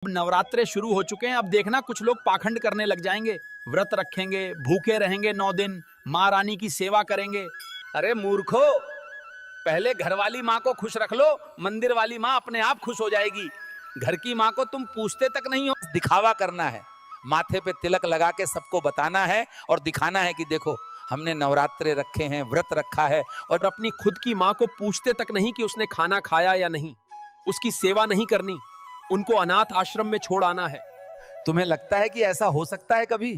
अब नवरात्रे शुरू हो चुके हैं। अब देखना कुछ लोग पाखंड करने लग जाएंगे, व्रत रखेंगे, भूखे रहेंगे 9 दिन, माँ रानी की सेवा करेंगे। अरे मूर्खो, पहले घर वाली माँ को खुश रख लो, मंदिर वाली माँ अपने आप खुश हो जाएगी। घर की माँ को तुम पूछते तक नहीं हो। दिखावा करना है, माथे पे तिलक लगा के सबको बताना है और दिखाना है कि देखो हमने नवरात्रे रखे हैं, व्रत रखा है। और अपनी खुद की माँ को पूछते तक नहीं कि उसने खाना खाया या नहीं, उसकी सेवा नहीं करनी, उनको अनाथ आश्रम में छोड़ आना है। तुम्हें लगता है कि ऐसा हो सकता है कभी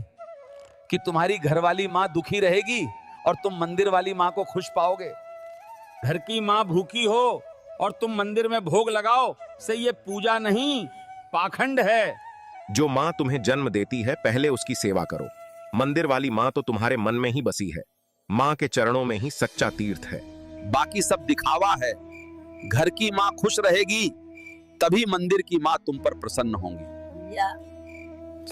कि तुम्हारी घरवाली माँ दुखी रहेगी और तुम मंदिर वाली माँ को खुश पाओगे? घर की माँ भूखी हो और तुम मंदिर में भोग लगाओ, से ये पूजा नहीं, पाखंड है। जो माँ तुम्हें जन्म देती है पहले उसकी सेवा करो। मंदिर वाली माँ तो तुम्हारे मन में ही बसी है। माँ के चरणों में ही सच्चा तीर्थ है। बाकी सब दिखावा है। घर की माँ खुश रहेगी तभी मंदिर की माँ तुम पर प्रसन्न होंगी।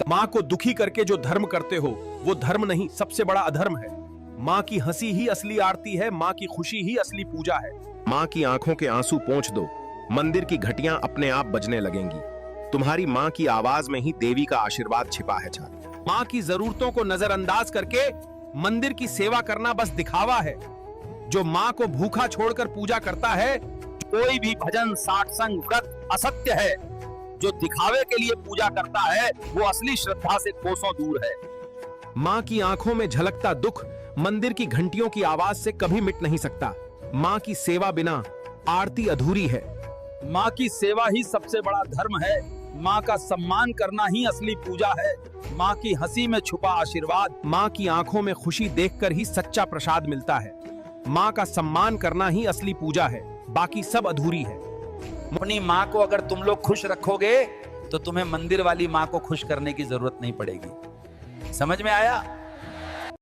माँ को दुखी करके जो धर्म करते हो वो धर्म नहीं, सबसे बड़ा अधर्म है। माँ की हंसी ही असली आरती है, माँ की खुशी ही असली पूजा है। माँ की आंखों के आंसू पोंछ दो, मंदिर की घंटियां अपने आप बजने लगेंगी। तुम्हारी माँ की आवाज में ही देवी का आशीर्वाद छिपा है छात्र। माँ की जरूरतों को नजरअंदाज करके मंदिर की सेवा करना बस दिखावा है। जो माँ को भूखा छोड़कर पूजा करता है, कोई भी भजन, सात्संग, व्रत असत्य है। जो दिखावे के लिए पूजा करता है वो असली श्रद्धा से कोसों दूर है। माँ की आंखों में झलकता दुख मंदिर की घंटियों की आवाज से कभी मिट नहीं सकता। माँ की सेवा बिना आरती अधूरी है। माँ की सेवा ही सबसे बड़ा धर्म है। माँ का सम्मान करना ही असली पूजा है। माँ की हंसी में छुपा आशीर्वाद, माँ की आंखों में खुशी देखकर ही सच्चा प्रसाद मिलता है। माँ का सम्मान करना ही असली पूजा है, बाकी सब अधूरी है। अपनी माँ को अगर तुम लोग खुश रखोगे तो तुम्हें मंदिर वाली माँ को खुश करने की जरूरत नहीं पड़ेगी। समझ में आया?